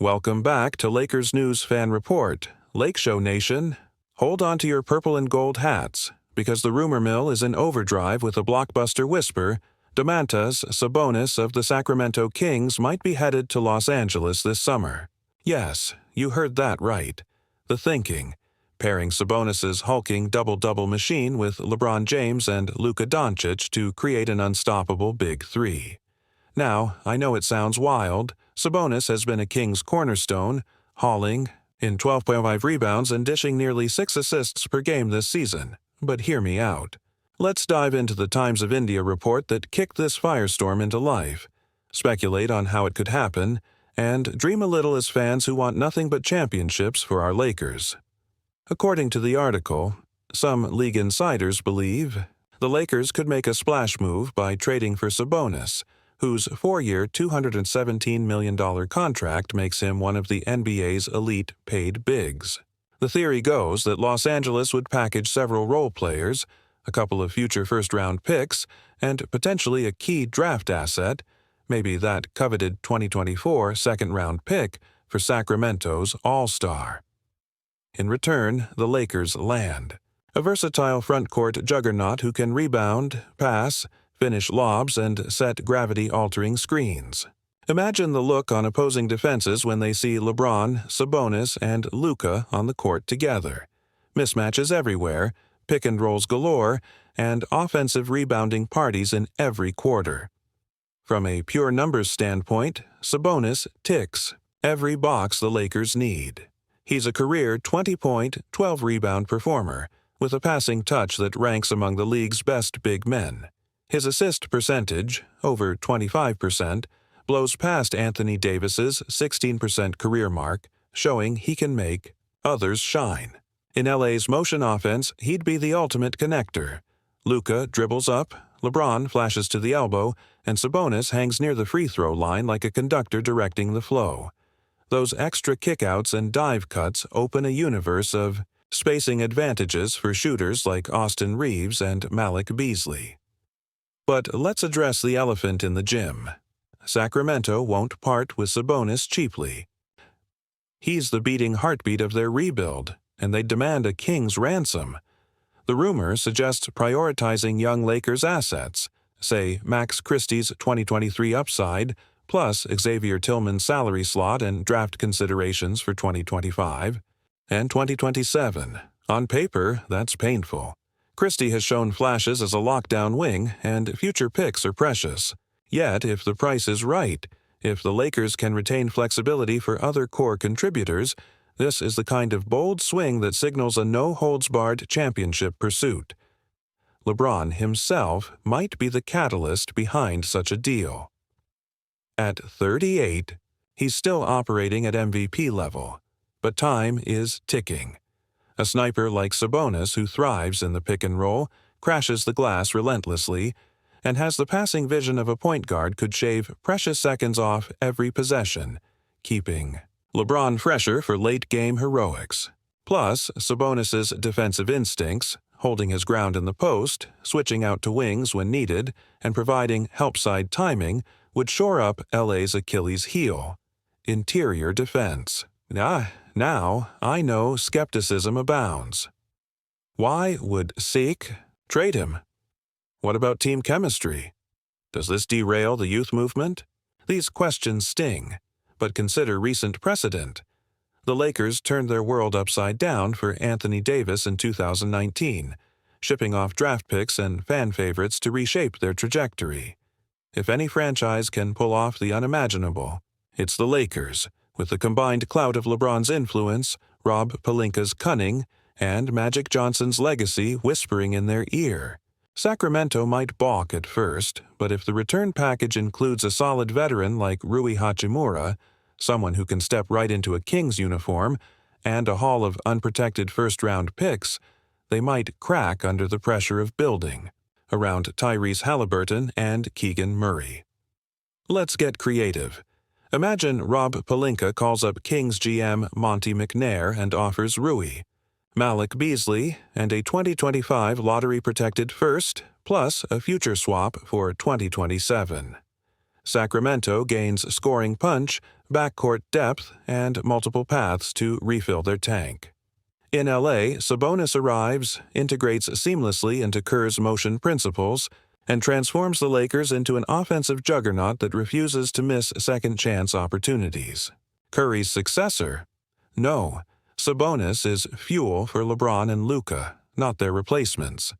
Welcome back to Lakers News Fan Report. Lake Show Nation, hold on to your purple and gold hats, because the rumor mill is in overdrive with a blockbuster whisper. Domantas Sabonis of the Sacramento Kings might be headed to Los Angeles this summer. Yes, you heard that right. The thinking, pairing Sabonis's hulking double-double machine with LeBron James and Luka Doncic to create an unstoppable Big Three. Now, I know it sounds wild. Sabonis has been a Kings cornerstone, hauling in 12.5 rebounds and dishing nearly 6 assists per game this season. But hear me out. Let's dive into the Times of India report that kicked this firestorm into life, speculate on how it could happen, and dream a little as fans who want nothing but championships for our Lakers. According to the article, some league insiders believe the Lakers could make a splash move by trading for Sabonis, whose 4-year, $217 million contract makes him one of the NBA's elite paid bigs. The theory goes that Los Angeles would package several role players, a couple of future first-round picks, and potentially a key draft asset, maybe that coveted 2024 second-round pick for Sacramento's All-Star. In return, the Lakers land a versatile front-court juggernaut who can rebound, pass, finish lobs, and set gravity-altering screens. Imagine the look on opposing defenses when they see LeBron, Sabonis, and Luka on the court together. Mismatches everywhere, pick-and-rolls galore, and offensive rebounding parties in every quarter. From a pure numbers standpoint, Sabonis ticks every box the Lakers need. He's a career 20-point, 12-rebound performer, with a passing touch that ranks among the league's best big men. His assist percentage, over 25%, blows past Anthony Davis's 16% career mark, showing he can make others shine. In LA's motion offense, he'd be the ultimate connector. Luka dribbles up, LeBron flashes to the elbow, and Sabonis hangs near the free throw line like a conductor directing the flow. Those extra kickouts and dive cuts open a universe of spacing advantages for shooters like Austin Reeves and Malik Beasley. But let's address the elephant in the gym. Sacramento won't part with Sabonis cheaply. He's the beating heartbeat of their rebuild, and they demand a king's ransom. The rumor suggests prioritizing young Lakers assets, say Max Christie's 2023 upside, plus Xavier Tillman's salary slot and draft considerations for 2025 and 2027. On paper, that's painful. Christie has shown flashes as a lockdown wing, and future picks are precious. Yet, if the price is right, if the Lakers can retain flexibility for other core contributors, this is the kind of bold swing that signals a no-holds-barred championship pursuit. LeBron himself might be the catalyst behind such a deal. At 38, he's still operating at MVP level, but time is ticking. A sniper like Sabonis, who thrives in the pick-and-roll, crashes the glass relentlessly, and has the passing vision of a point guard, could shave precious seconds off every possession, keeping LeBron fresher for late-game heroics. Plus, Sabonis's defensive instincts, holding his ground in the post, switching out to wings when needed, and providing help-side timing, would shore up LA's Achilles heel: interior defense. Now, I know skepticism abounds. Why would Seek trade him? What about team chemistry? Does this derail the youth movement? These questions sting, but consider recent precedent. The Lakers turned their world upside down for Anthony Davis in 2019, shipping off draft picks and fan favorites to reshape their trajectory. If any franchise can pull off the unimaginable, it's the Lakers, with the combined clout of LeBron's influence, Rob Pelinka's cunning, and Magic Johnson's legacy whispering in their ear. Sacramento might balk at first, but if the return package includes a solid veteran like Rui Hachimura, someone who can step right into a Kings uniform, and a haul of unprotected first-round picks, they might crack under the pressure of building around Tyrese Halliburton and Keegan Murray. Let's get creative. Imagine Rob Pelinka calls up Kings GM Monty McNair and offers Rui, Malik Beasley, and a 2025 lottery-protected first, plus a future swap for 2027. Sacramento gains scoring punch, backcourt depth, and multiple paths to refill their tank. In LA, Sabonis arrives, integrates seamlessly into Kerr's motion principles, and transforms the Lakers into an offensive juggernaut that refuses to miss second-chance opportunities. Curry's successor? No, Sabonis is fuel for LeBron and Luka, not their replacements.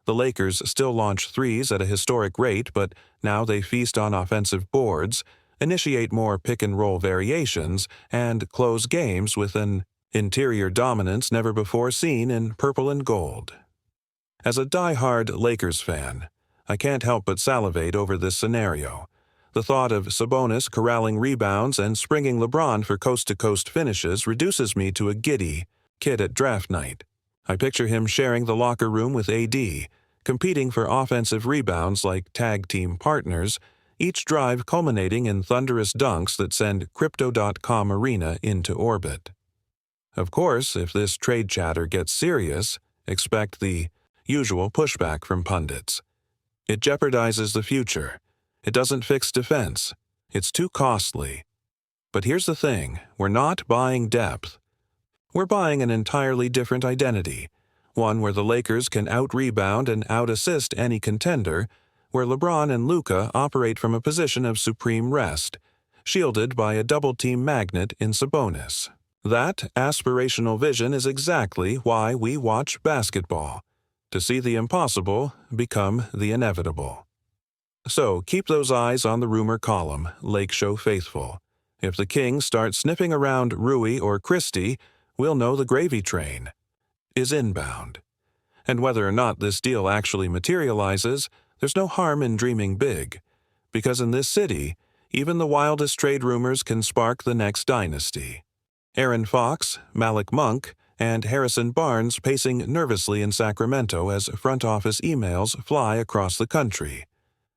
The Lakers still launch threes at a historic rate, but now they feast on offensive boards, initiate more pick-and-roll variations, and close games with an interior dominance never before seen in purple and gold. As a die-hard Lakers fan, I can't help but salivate over this scenario. The thought of Sabonis corralling rebounds and springing LeBron for coast-to-coast finishes reduces me to a giddy kid at draft night. I picture him sharing the locker room with AD, competing for offensive rebounds like tag-team partners, each drive culminating in thunderous dunks that send Crypto.com Arena into orbit. Of course, if this trade chatter gets serious, expect the usual pushback from pundits. It jeopardizes the future. It doesn't fix defense. It's too costly. But here's the thing, we're not buying depth. We're buying an entirely different identity, one where the Lakers can out-rebound and out-assist any contender, where LeBron and Luka operate from a position of supreme rest, shielded by a double-team magnet in Sabonis. That aspirational vision is exactly why we watch basketball, to see the impossible become the inevitable. So keep those eyes on the rumor column, Lake Show faithful. If the Kings start sniffing around Rui or Christie, we'll know the gravy train is inbound. And whether or not this deal actually materializes, there's no harm in dreaming big, because in this city, even the wildest trade rumors can spark the next dynasty. Aaron Fox, Malik Monk, and Harrison Barnes pacing nervously in Sacramento as front office emails fly across the country.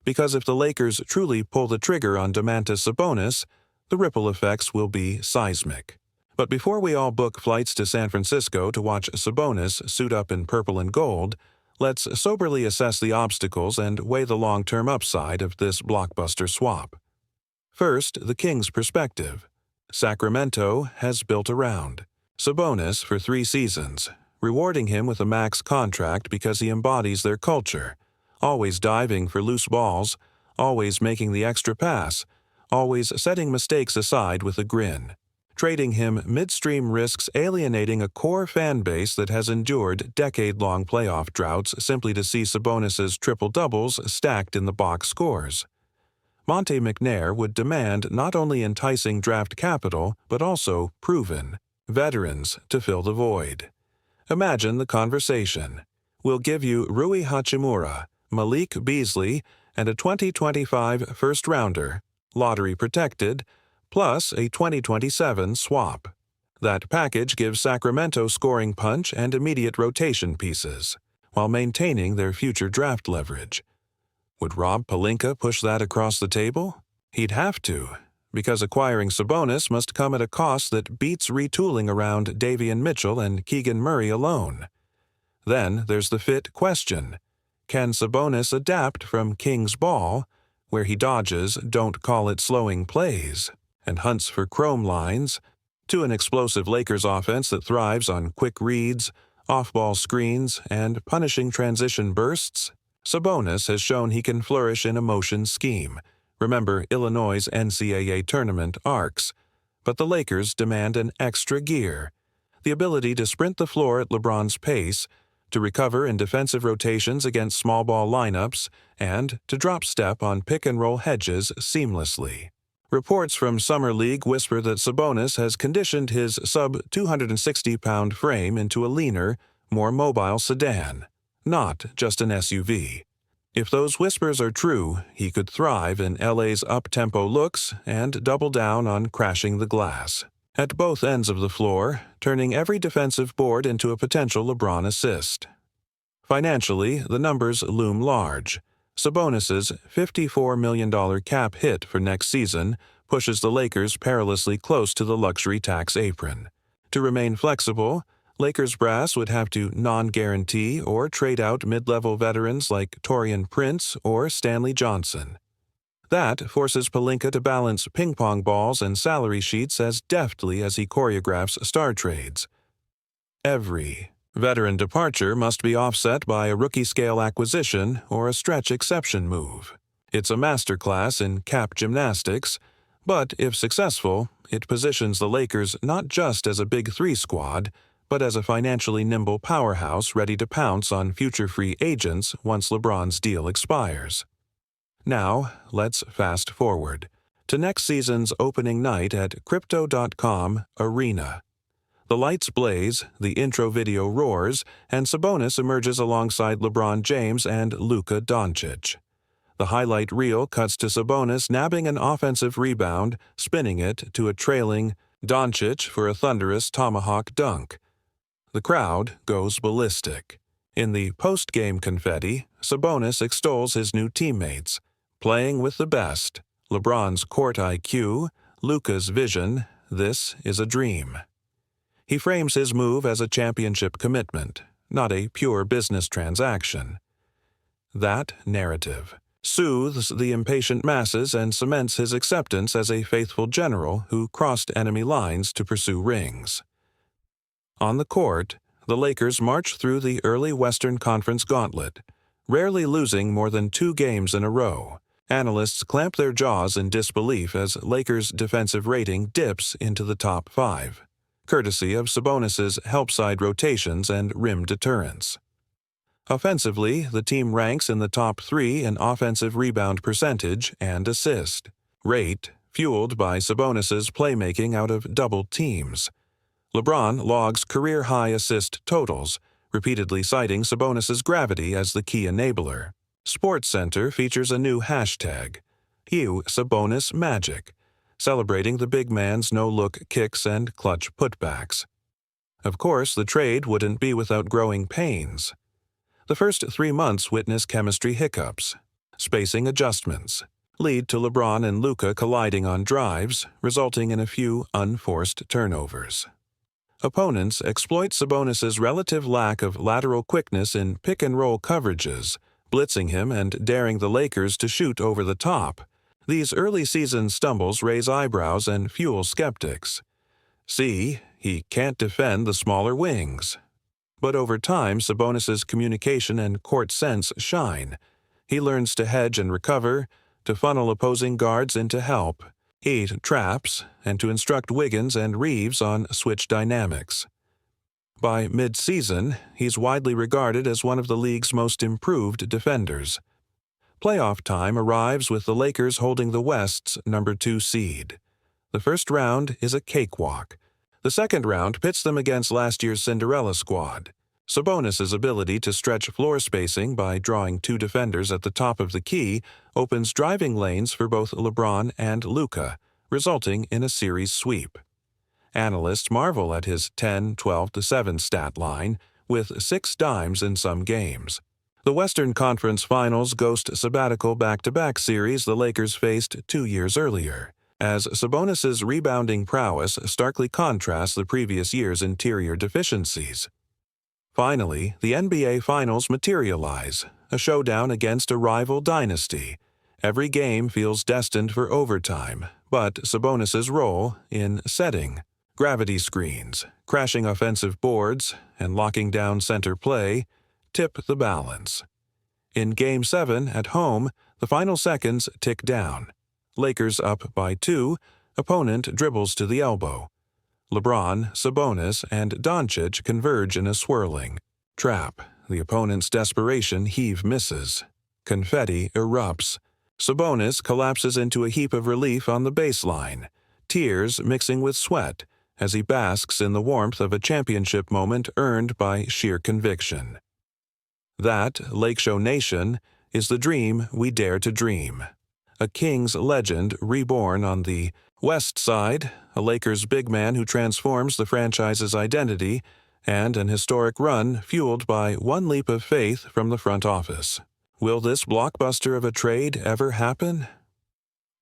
Because if the Lakers truly pull the trigger on Domantas Sabonis, the ripple effects will be seismic. But before we all book flights to San Francisco to watch Sabonis suit up in purple and gold, let's soberly assess the obstacles and weigh the long-term upside of this blockbuster swap. First, the Kings' perspective. Sacramento has built around Sabonis for 3 seasons, rewarding him with a max contract because he embodies their culture, always diving for loose balls, always making the extra pass, always setting mistakes aside with a grin. Trading him midstream risks alienating a core fan base that has endured decade-long playoff droughts simply to see Sabonis's triple-doubles stacked in the box scores. Monte McNair would demand not only enticing draft capital, but also proven veterans to fill the void. Imagine the conversation. We'll give you Rui Hachimura, Malik Beasley, and a 2025 first-rounder, lottery-protected, plus a 2027 swap. That package gives Sacramento scoring punch and immediate rotation pieces, while maintaining their future draft leverage. Would Rob Pelinka push that across the table? He'd have to, because acquiring Sabonis must come at a cost that beats retooling around Davion Mitchell and Keegan Murray alone. Then there's the fit question. Can Sabonis adapt from King's ball, where he dodges don't call it slowing plays, and hunts for chrome lines, to an explosive Lakers offense that thrives on quick reads, off-ball screens, and punishing transition bursts? Sabonis has shown he can flourish in a motion scheme. Remember Illinois' NCAA tournament arcs. But the Lakers demand an extra gear. The ability to sprint the floor at LeBron's pace, to recover in defensive rotations against small ball lineups, and to drop step on pick-and-roll hedges seamlessly. Reports from Summer League whisper that Sabonis has conditioned his sub-260-pound frame into a leaner, more mobile sedan, not just an SUV. If those whispers are true, he could thrive in LA's up-tempo looks and double down on crashing the glass. At both ends of the floor, turning every defensive board into a potential LeBron assist. Financially, the numbers loom large. Sabonis's $54 million cap hit for next season pushes the Lakers perilously close to the luxury tax apron. To remain flexible, Lakers brass would have to non-guarantee or trade out mid-level veterans like Taurean Prince or Stanley Johnson. That forces Pelinka to balance ping-pong balls and salary sheets as deftly as he choreographs star trades. Every veteran departure must be offset by a rookie-scale acquisition or a stretch exception move. It's a masterclass in cap gymnastics, but if successful, it positions the Lakers not just as a Big Three squad, but as a financially nimble powerhouse ready to pounce on future free agents once LeBron's deal expires. Now, let's fast forward to next season's opening night at Crypto.com Arena. The lights blaze, the intro video roars, and Sabonis emerges alongside LeBron James and Luka Doncic. The highlight reel cuts to Sabonis nabbing an offensive rebound, spinning it to a trailing Doncic for a thunderous tomahawk dunk. The crowd goes ballistic. In the post-game confetti, Sabonis extols his new teammates, playing with the best, LeBron's court IQ, Luka's vision. This is a dream. He frames his move as a championship commitment, not a pure business transaction. That narrative soothes the impatient masses and cements his acceptance as a faithful general who crossed enemy lines to pursue rings. On the court, the Lakers march through the early Western Conference gauntlet, rarely losing more than 2 games in a row. Analysts clamp their jaws in disbelief as Lakers' defensive rating dips into the top 5, courtesy of Sabonis's help-side rotations and rim deterrence. Offensively, the team ranks in the top 3 in offensive rebound percentage and assist rate, fueled by Sabonis's playmaking out of double teams. LeBron logs career-high assist totals, repeatedly citing Sabonis's gravity as the key enabler. SportsCenter features a new hashtag, #SabonisMagic, celebrating the big man's no-look kicks and clutch putbacks. Of course, the trade wouldn't be without growing pains. The first 3 months witness chemistry hiccups. Spacing adjustments lead to LeBron and Luka colliding on drives, resulting in a few unforced turnovers. Opponents exploit Sabonis's relative lack of lateral quickness in pick-and-roll coverages, blitzing him and daring the Lakers to shoot over the top. These early-season stumbles raise eyebrows and fuel skeptics. See, he can't defend the smaller wings. But over time, Sabonis's communication and court sense shine. He learns to hedge and recover, to funnel opposing guards into help, eat traps, and to instruct Wiggins and Reeves on switch dynamics. By mid-season, he's widely regarded as one of the league's most improved defenders. Playoff time arrives with the Lakers holding the West's number 2 seed. The first round is a cakewalk. The second round pits them against last year's Cinderella squad. Sabonis's ability to stretch floor spacing by drawing 2 defenders at the top of the key opens driving lanes for both LeBron and Luka, resulting in a series sweep. Analysts marvel at his 10-12-7 stat line, with 6 dimes in some games. The Western Conference Finals ghost sabbatical back-to-back series the Lakers faced 2 years earlier, as Sabonis's rebounding prowess starkly contrasts the previous year's interior deficiencies. Finally, the NBA Finals materialize, a showdown against a rival dynasty. Every game feels destined for overtime, but Sabonis's role in setting gravity screens, crashing offensive boards, and locking down center play tip the balance. In Game 7 at home, the final seconds tick down. Lakers up by 2, opponent dribbles to the elbow. LeBron, Sabonis, and Doncic converge in a swirling trap. The opponent's desperation heave misses. Confetti erupts. Sabonis collapses into a heap of relief on the baseline, tears mixing with sweat as he basks in the warmth of a championship moment earned by sheer conviction. That, Lake Show Nation, is the dream we dare to dream. A Kings legend reborn on the West Side, a Lakers big man who transforms the franchise's identity, and an historic run fueled by one leap of faith from the front office. Will this blockbuster of a trade ever happen?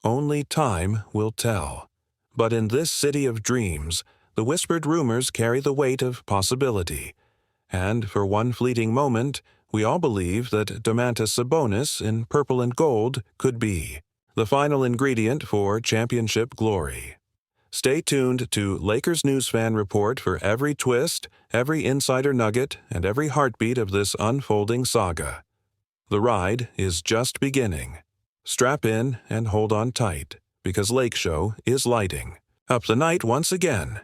Only time will tell. But in this city of dreams, the whispered rumors carry the weight of possibility. And for one fleeting moment, we all believe that Domantas Sabonis in purple and gold could be the final ingredient for championship glory. Stay tuned to Lakers News Fan Report for every twist, every insider nugget, and every heartbeat of this unfolding saga. The ride is just beginning. Strap in and hold on tight, because Lake Show is lighting up the night once again.